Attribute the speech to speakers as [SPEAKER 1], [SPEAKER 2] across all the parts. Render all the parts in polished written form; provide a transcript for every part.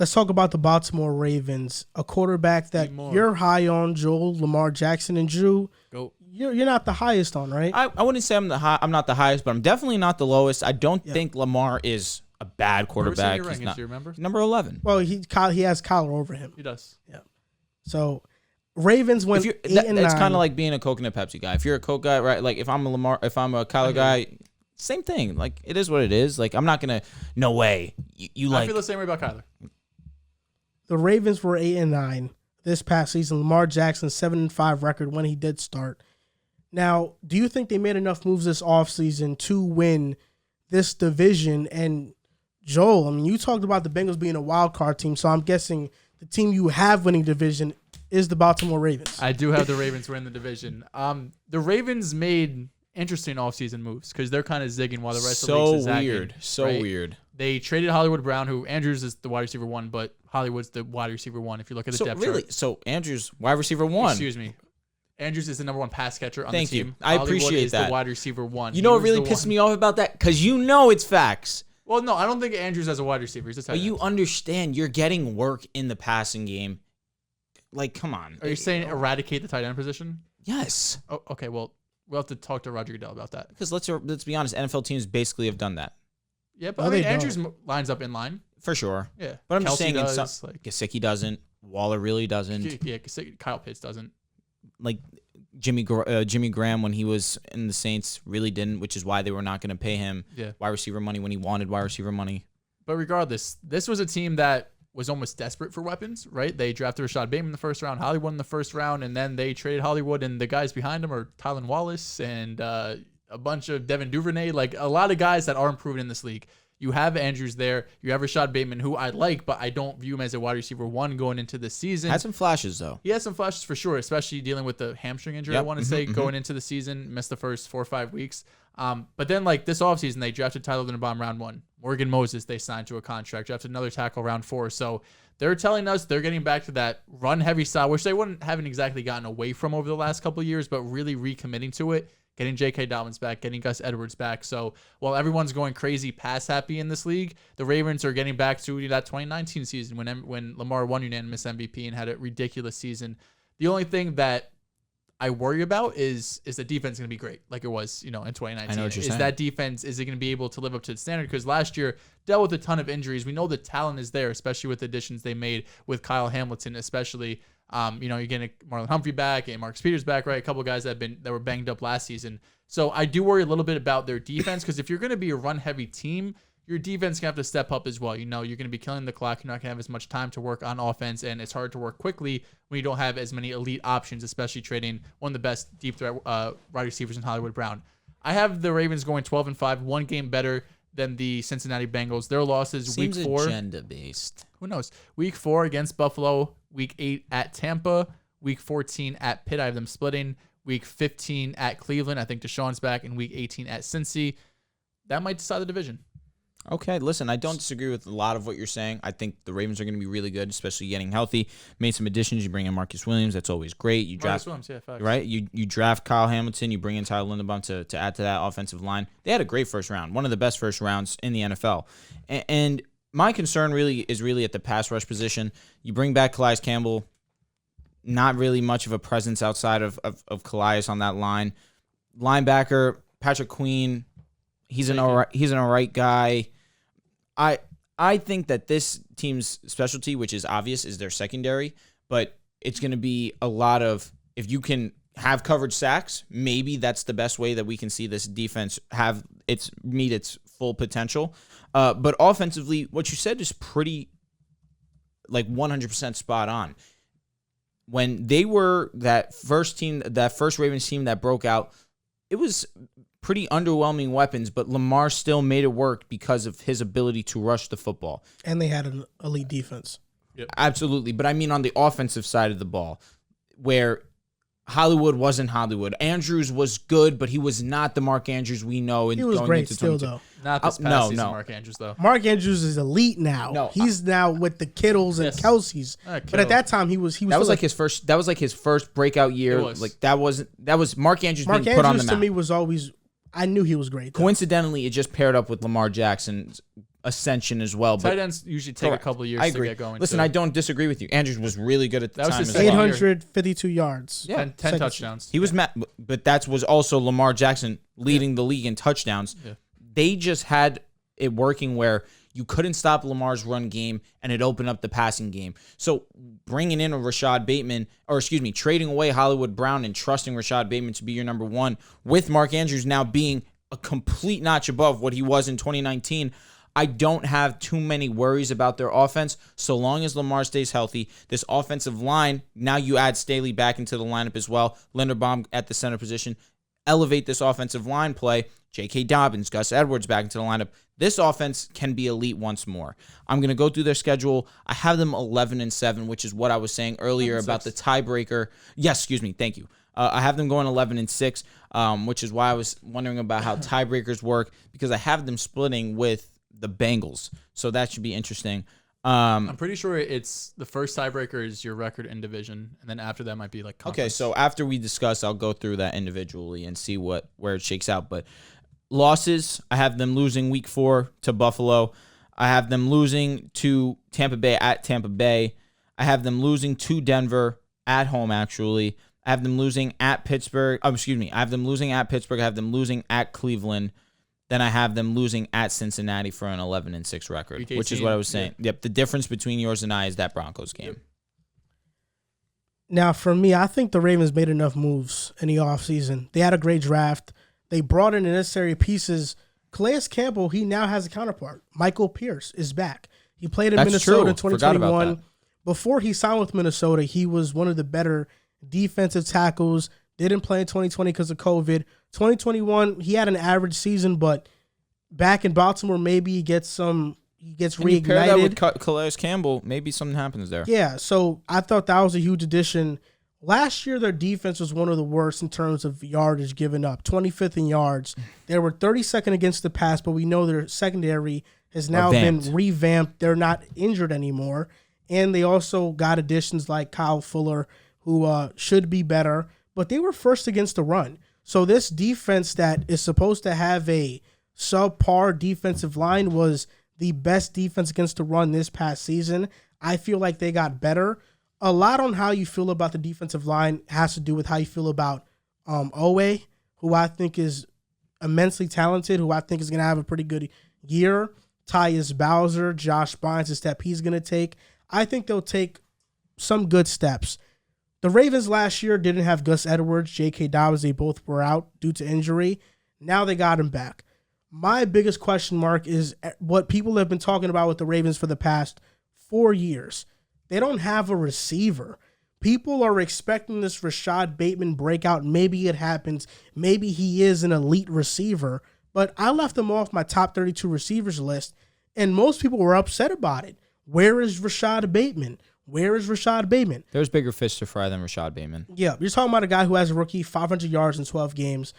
[SPEAKER 1] let's talk about the Baltimore Ravens, a quarterback that you're high on, Joel, Lamar Jackson, and Drew.
[SPEAKER 2] Go.
[SPEAKER 1] You're not the highest on, right?
[SPEAKER 3] I wouldn't say I'm not the highest, but I'm definitely not the lowest. I don't think Lamar is a bad quarterback.
[SPEAKER 2] He's not. Do you remember?
[SPEAKER 3] Number 11.
[SPEAKER 1] Well, he has Kyler over him.
[SPEAKER 2] He does.
[SPEAKER 1] Yeah. So Ravens went 8 and 9.
[SPEAKER 3] It's kind of like being a Coke and a Pepsi guy. If you're a Coke guy, right? Like if I'm a Kyler guy, same thing. Like it is what it is. Like I'm not gonna. No way.
[SPEAKER 2] I feel the same way about Kyler.
[SPEAKER 1] The Ravens were 8 and 9 this past season. Lamar Jackson 7-5 record when he did start. Now, do you think they made enough moves this offseason to win this division? And Joel, I mean, you talked about the Bengals being a wild card team, so I'm guessing the team you have winning division is the Baltimore Ravens.
[SPEAKER 2] I do have the Ravens win the division. The Ravens made interesting offseason moves because they're kind of zigging while the rest of the league is zagging.
[SPEAKER 3] So weird.
[SPEAKER 2] They traded Hollywood Brown, who Andrews is the wide receiver 1, but Hollywood's the wide receiver 1 if you look at the depth chart.
[SPEAKER 3] So Andrews, wide receiver 1.
[SPEAKER 2] Excuse me. Andrews is the number 1 pass catcher on the team.
[SPEAKER 3] Thank you. I appreciate
[SPEAKER 2] is
[SPEAKER 3] that.
[SPEAKER 2] The wide receiver 1.
[SPEAKER 3] You know what really pisses me off about that? Because you know it's facts.
[SPEAKER 2] Well, no, I don't think Andrews as a wide receiver. He's a tight end.
[SPEAKER 3] But you understand you're getting work in the passing game. Like, come on.
[SPEAKER 2] Are you saying eradicate the tight end position?
[SPEAKER 3] Yes.
[SPEAKER 2] Oh, okay, well, we'll have to talk to Roger Goodell about that.
[SPEAKER 3] Because let's be honest, NFL teams basically have done that.
[SPEAKER 2] Yeah, but I mean, Andrews lines up in line.
[SPEAKER 3] For sure.
[SPEAKER 2] Yeah.
[SPEAKER 3] But I'm
[SPEAKER 2] Kelsey
[SPEAKER 3] just saying
[SPEAKER 2] does,
[SPEAKER 3] Gesicki doesn't. Waller really doesn't.
[SPEAKER 2] Yeah, Kyle Pitts doesn't.
[SPEAKER 3] Like Jimmy Graham when he was in the Saints really didn't, which is why they were not going to pay him wide receiver money when he wanted wide receiver money.
[SPEAKER 2] But regardless, this was a team that was almost desperate for weapons, right? They drafted Rashad Bateman in the first round, Hollywood in the first round, and then they traded Hollywood, and the guys behind him are Tylan Wallace and a bunch of Devin Duvernay, like a lot of guys that aren't proven in this league. You have Andrews there. You have Rashad Bateman, who I like, but I don't view him as a wide receiver 1 going into the season.
[SPEAKER 3] Had some flashes, though.
[SPEAKER 2] He had some flashes for sure, especially dealing with the hamstring injury, I want to say, going into the season. Missed the first 4 or 5 weeks. But then, like, this offseason, they drafted Tyler Linderbaum round 1. Morgan Moses, they signed to a contract. Drafted another tackle round 4. So they're telling us they're getting back to that run-heavy style, which they haven't exactly gotten away from over the last couple of years, but really recommitting to it. Getting J.K. Dobbins back, getting Gus Edwards back. So while everyone's going crazy pass happy in this league, the Ravens are getting back to that 2019 season when Lamar won unanimous MVP and had a ridiculous season. The only thing that I worry about is the defense going to be great like it was, in 2019.
[SPEAKER 3] I know what you're saying.
[SPEAKER 2] That defense, is it going to be able to live up to the standard? Because last year dealt with a ton of injuries. We know the talent is there, especially with the additions they made with Kyle Hamilton, especially. You're getting Marlon Humphrey back and Marcus Peters back, right? A couple of guys that were banged up last season. So I do worry a little bit about their defense because if you're going to be a run-heavy team, your defense can have to step up as well. You're going to be killing the clock. You're not going to have as much time to work on offense, and it's hard to work quickly when you don't have as many elite options, especially trading one of the best deep threat wide receivers in Hollywood Brown. I have the Ravens going 12-5, 1 game better than the Cincinnati Bengals. Their losses
[SPEAKER 3] Seems
[SPEAKER 2] week 4.
[SPEAKER 3] agenda-based.
[SPEAKER 2] Who knows? Week 4 against Buffalo. Week 8 at Tampa. Week 14 at Pitt. I have them splitting. Week 15 at Cleveland. I think Deshaun's back. And Week 18 at Cincy. That might decide the division.
[SPEAKER 3] Okay, listen, I don't disagree with a lot of what you're saying. I think the Ravens are going to be really good, especially getting healthy. Made some additions. You bring in Marcus Williams. That's always great. You draft
[SPEAKER 2] Marcus Williams, yeah, facts.
[SPEAKER 3] Right? You draft Kyle Hamilton. You bring in Tyler Linderbaum to add to that offensive line. They had a great first round, one of the best first rounds in the NFL. And my concern is at the pass rush position. You bring back Calais Campbell, not really much of a presence outside of Calais on that line. Linebacker, Patrick Queen, he's an all right guy. I think that this team's specialty, which is obvious, is their secondary, but it's going to be a lot of, if you can have coverage sacks, maybe that's the best way that we can see this defense meet its full potential. But offensively, what you said is pretty, 100% spot on. When they were that first Ravens team that broke out, it was pretty underwhelming weapons, but Lamar still made it work because of his ability to rush the football.
[SPEAKER 1] And they had an elite defense.
[SPEAKER 2] Yep.
[SPEAKER 3] Absolutely. But I mean on the offensive side of the ball, where Hollywood wasn't Hollywood. Andrews was good, but he was not the Mark Andrews we know.
[SPEAKER 1] He was great still, though.
[SPEAKER 2] Not this past season, Mark Andrews, though.
[SPEAKER 1] Mark Andrews is elite now.
[SPEAKER 3] No,
[SPEAKER 1] he's now with the Kittles and Kelce's. But at that time, he was. That was
[SPEAKER 3] his first breakout year.
[SPEAKER 2] It was.
[SPEAKER 3] That was Mark Andrews being put on the map.
[SPEAKER 1] Mark Andrews to me was always. I knew he was great.
[SPEAKER 3] Coincidentally, it just paired up with Lamar Jackson's ascension as well.
[SPEAKER 2] Tight
[SPEAKER 3] But
[SPEAKER 2] ends usually take
[SPEAKER 3] correct.
[SPEAKER 2] a couple years
[SPEAKER 3] I
[SPEAKER 2] to
[SPEAKER 3] agree.
[SPEAKER 2] get going.
[SPEAKER 3] Listen,
[SPEAKER 2] too.
[SPEAKER 3] I don't disagree with you. Andrews was really good at the
[SPEAKER 2] That was
[SPEAKER 3] time
[SPEAKER 2] his
[SPEAKER 3] as
[SPEAKER 2] second
[SPEAKER 3] well.
[SPEAKER 2] year.
[SPEAKER 1] 852 yards.
[SPEAKER 3] Yeah.
[SPEAKER 2] 10 touchdowns.
[SPEAKER 3] He was but that was also Lamar Jackson leading the league in touchdowns.
[SPEAKER 2] Yeah.
[SPEAKER 3] They just had it working where you couldn't stop Lamar's run game, and it opened up the passing game. So bringing in a Rashad Bateman, trading away Hollywood Brown and trusting Rashad Bateman to be your number one, with Mark Andrews now being a complete notch above what he was in 2019, I don't have too many worries about their offense so long as Lamar stays healthy. This offensive line, now you add Staley back into the lineup as well, Linderbaum at the center position, elevate this offensive line play, J.K. Dobbins, Gus Edwards back into the lineup. This offense can be elite once more. I'm going to go through their schedule. I have them 11-7, which is what I was saying earlier about the tiebreaker. Yes, excuse me. Thank you. I have them going 11-6, which is why I was wondering about how tiebreakers work, because I have them splitting with the Bengals. So that should be interesting.
[SPEAKER 2] I'm pretty sure it's the first tiebreaker is your record in division, and then after that might be like conference.
[SPEAKER 3] Okay, so after we discuss, I'll go through that individually and see where it shakes out. But losses, I have them losing week 4 to Buffalo. I have them losing to Tampa Bay at Tampa Bay. I have them losing to Denver at home, actually. I have them losing at Pittsburgh. I have them losing at Pittsburgh. I have them losing at Cleveland. Then I have them losing at Cincinnati for an 11-6 record, which is what I was saying. Yeah. Yep, the difference between yours and I is that Broncos game.
[SPEAKER 1] Now, for me, I think the Ravens made enough moves in the offseason. They had a great draft. They brought in the necessary pieces. Calais Campbell, he now has a counterpart. Michael Pierce is back. He played in Minnesota in 2021. Before he signed with Minnesota, he was one of the better defensive tackles. Didn't play in 2020 because of COVID. 2021, he had an average season, but back in Baltimore, maybe he gets reignited.
[SPEAKER 3] You pair that with Calais Campbell, maybe something happens there.
[SPEAKER 1] Yeah, so I thought that was a huge addition. Last year, their defense was one of the worst in terms of yardage given up, 25th in yards. They were 32nd against the pass, but we know their secondary has now been revamped. They're not injured anymore. And they also got additions like Kyle Fuller, who should be better. But they were first against the run. So this defense that is supposed to have a subpar defensive line was the best defense against the run this past season. I feel like they got better. A lot on how you feel about the defensive line has to do with how you feel about Owe, who I think is immensely talented, who I think is going to have a pretty good year. Tyus Bowser, Josh Bynes, the step he's going to take. I think they'll take some good steps. The Ravens last year didn't have Gus Edwards, J.K. Dobbins. They both were out due to injury. Now they got him back. My biggest question mark is what people have been talking about with the Ravens for the past 4 years. They don't have a receiver. People are expecting this Rashad Bateman breakout. Maybe it happens. Maybe he is an elite receiver. But I left him off my top 32 receivers list, and most people were upset about it. Where is Rashad Bateman? Where is Rashad Bateman?
[SPEAKER 3] There's bigger fish to fry than Rashad Bateman.
[SPEAKER 1] Yeah, you're talking about a guy who has a rookie, 500 yards in 12 games.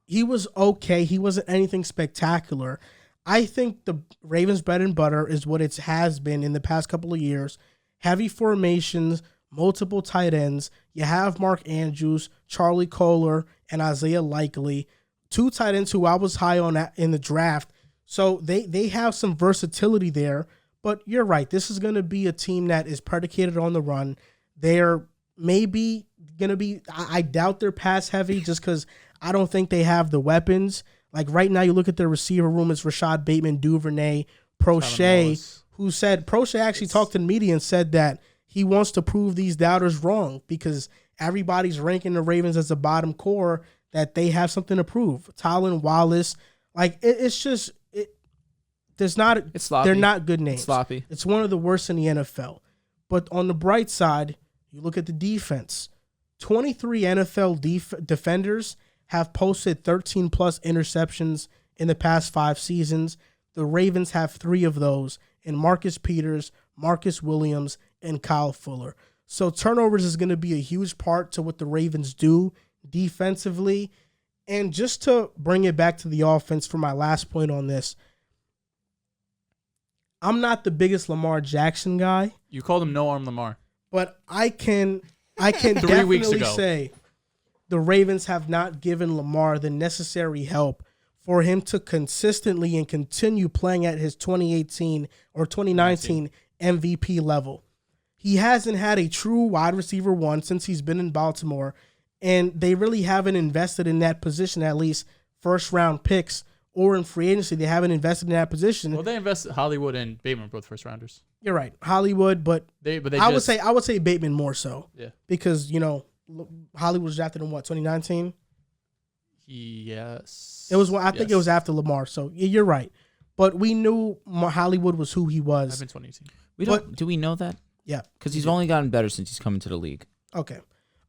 [SPEAKER 1] He was okay. He wasn't anything spectacular. I think the Ravens' bread and butter is what it has been in the past couple of years. Heavy formations, multiple tight ends. You have Mark Andrews, Charlie Kohler, and Isaiah Likely. 2 tight ends who I was high on in the draft. So they have some versatility there. But you're right. This is going to be a team that is predicated on the run. They're maybe going to be, I doubt they're pass heavy just because I don't think they have the weapons. Like right now, you look at their receiver room, it's Rashad Bateman, Duvernay, Prochet, Prochet actually talked to the media and said that he wants to prove these doubters wrong because everybody's ranking the Ravens as a bottom core, that they have something to prove. Tylan Wallace, like it's just, it's sloppy. They're not good names.
[SPEAKER 3] It's sloppy.
[SPEAKER 1] It's one of the worst in the NFL. But on the bright side, you look at the defense. 23 NFL defenders have posted 13-plus interceptions in the past 5 seasons. The Ravens have 3 of those in Marcus Peters, Marcus Williams, and Kyle Fuller. So turnovers is going to be a huge part to what the Ravens do defensively. And just to bring it back to the offense for my last point on this, I'm not the biggest Lamar Jackson guy.
[SPEAKER 2] You called him no-arm Lamar.
[SPEAKER 1] But I can
[SPEAKER 2] 3 weeks
[SPEAKER 1] definitely
[SPEAKER 2] ago
[SPEAKER 1] say the Ravens have not given Lamar the necessary help for him to consistently and continue playing at his 2018 or 2019 MVP level. He hasn't had a true wide receiver one since he's been in Baltimore, and they really haven't invested in that position, at least first-round picks or in free agency. They haven't invested in that position.
[SPEAKER 2] Well, they invested Hollywood and Bateman, both first rounders.
[SPEAKER 1] You're right, Hollywood, but I would say Bateman more so.
[SPEAKER 2] Yeah,
[SPEAKER 1] because Hollywood was drafted in what, 2019?
[SPEAKER 2] Yes,
[SPEAKER 1] it was. I think it was after Lamar. So you're right, but we knew Hollywood was who he was.
[SPEAKER 2] I've been 2018.
[SPEAKER 3] Do we know that?
[SPEAKER 1] Yeah,
[SPEAKER 3] because he's only gotten better since he's come into the league.
[SPEAKER 1] Okay,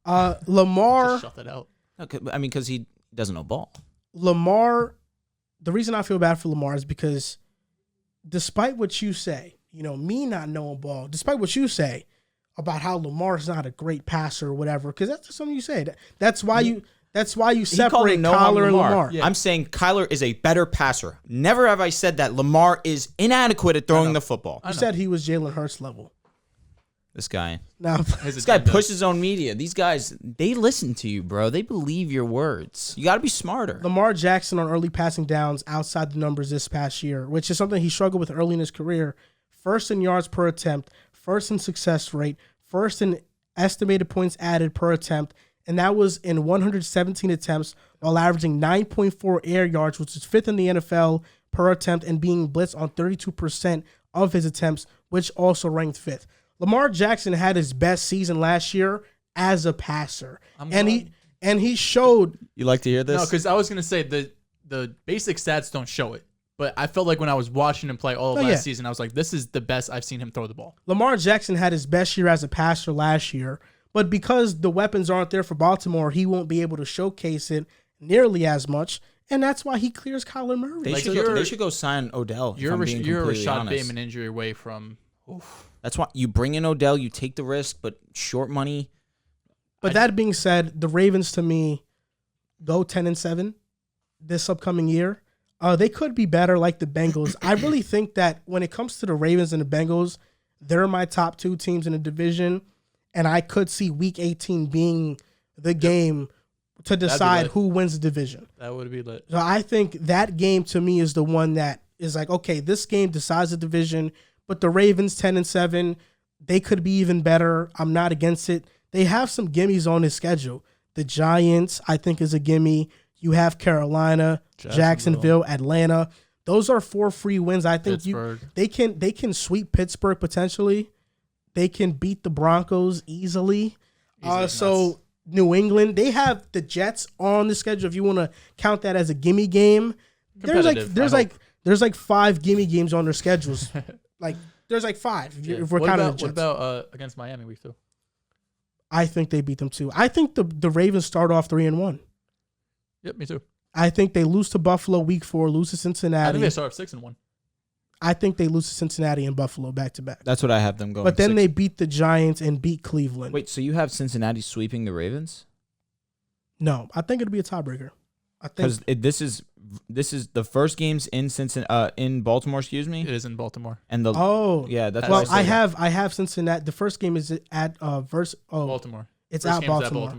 [SPEAKER 1] Lamar.
[SPEAKER 2] Just shut that out.
[SPEAKER 3] Okay, I mean, because he doesn't know ball.
[SPEAKER 1] Lamar. The reason I feel bad for Lamar is because, despite what you say, me not knowing ball, despite what you say about how Lamar's not a great passer or whatever, because that's just something you say. That's why you separate Kyler and Lamar.
[SPEAKER 3] Yeah. I'm saying Kyler is a better passer. Never have I said that Lamar is inadequate at throwing the football.
[SPEAKER 1] You said he was Jalen Hurts level.
[SPEAKER 3] This guy.
[SPEAKER 1] Now,
[SPEAKER 3] this guy pushes his own media. These guys, they listen to you, bro. They believe your words. You got to be smarter.
[SPEAKER 1] Lamar Jackson on early passing downs outside the numbers this past year, which is something he struggled with early in his career. First in yards per attempt, first in success rate, first in estimated points added per attempt, and that was in 117 attempts while averaging 9.4 air yards, which is fifth in the NFL per attempt, and being blitzed on 32% of his attempts, which also ranked fifth. Lamar Jackson had his best season last year as a passer, and he showed.
[SPEAKER 3] You like to hear this?
[SPEAKER 2] No, because I was gonna say the basic stats don't show it, but I felt like when I was watching him play all of last season, I was like, this is the best I've seen him throw the ball.
[SPEAKER 1] Lamar Jackson had his best year as a passer last year, but because the weapons aren't there for Baltimore, he won't be able to showcase it nearly as much, and that's why he clears Kyler Murray.
[SPEAKER 3] They should go sign Odell.
[SPEAKER 2] You're a Rashad
[SPEAKER 3] honest.
[SPEAKER 2] Bateman injury away from. Oof.
[SPEAKER 3] That's why you bring in Odell, you take the risk, but short money.
[SPEAKER 1] But that being said, the Ravens to me go 10-7 this upcoming year. They could be better like the Bengals. I really think that when it comes to the Ravens and the Bengals, they're my top two teams in the division, and I could see Week 18 being the game to decide who wins the division.
[SPEAKER 2] That would be lit.
[SPEAKER 1] So I think that game to me is the one that is like, okay, this game decides the division. But the Ravens 10-7, they could be even better. I'm not against it. They have some gimmies on his schedule. The Giants, I think, is a gimme. You have Carolina, Jacksonville, Atlanta. Those are 4 free wins. I think they can sweep Pittsburgh potentially. They can beat the Broncos easily. So New England, they have the Jets on the schedule. If you want to count that as a gimme game, there's like 5 gimme games on their schedules. Like, there's like 5 if we're counting the Jets.
[SPEAKER 2] What about against Miami week 2?
[SPEAKER 1] I think they beat them too. I think the Ravens start off 3-1.
[SPEAKER 2] Yep, me too.
[SPEAKER 1] I think they lose to Buffalo week 4, lose to Cincinnati.
[SPEAKER 2] I think they start off 6-1.
[SPEAKER 1] I think they lose to Cincinnati and Buffalo back to back.
[SPEAKER 3] That's what I have them going.
[SPEAKER 1] But then they beat the Giants and beat Cleveland.
[SPEAKER 3] Wait, so you have Cincinnati sweeping the Ravens?
[SPEAKER 1] No, I think it'll be a tiebreaker.
[SPEAKER 3] Because this is the first game's in in Baltimore. Excuse me.
[SPEAKER 2] It is in Baltimore.
[SPEAKER 3] And that's
[SPEAKER 1] I have Cincinnati. The first game is at
[SPEAKER 2] Baltimore.
[SPEAKER 1] It's
[SPEAKER 2] first
[SPEAKER 1] at Baltimore.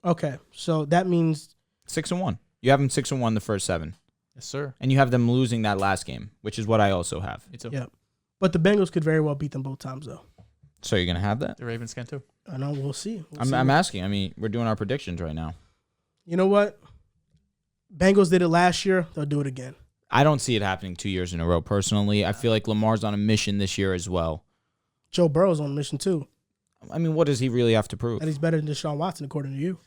[SPEAKER 1] Okay, so that means
[SPEAKER 3] 6-1. You have them 6-1 the first 7.
[SPEAKER 2] Yes, sir.
[SPEAKER 3] And you have them losing that last game, which is what I also have.
[SPEAKER 2] Me too.
[SPEAKER 1] Yeah, but the Bengals could very well beat them both times though.
[SPEAKER 3] So you're gonna have that?
[SPEAKER 2] The Ravens can too.
[SPEAKER 1] I know. We'll see.
[SPEAKER 3] I'm asking. I mean, we're doing our predictions right now.
[SPEAKER 1] You know what? Bengals did it last year. They'll do it again.
[SPEAKER 3] I don't see it happening 2 years in a row, personally. I feel like Lamar's on a mission this year as well.
[SPEAKER 1] Joe Burrow's on a mission, too.
[SPEAKER 3] I mean, what does he really have to prove?
[SPEAKER 1] That he's better than Deshaun Watson, according to you.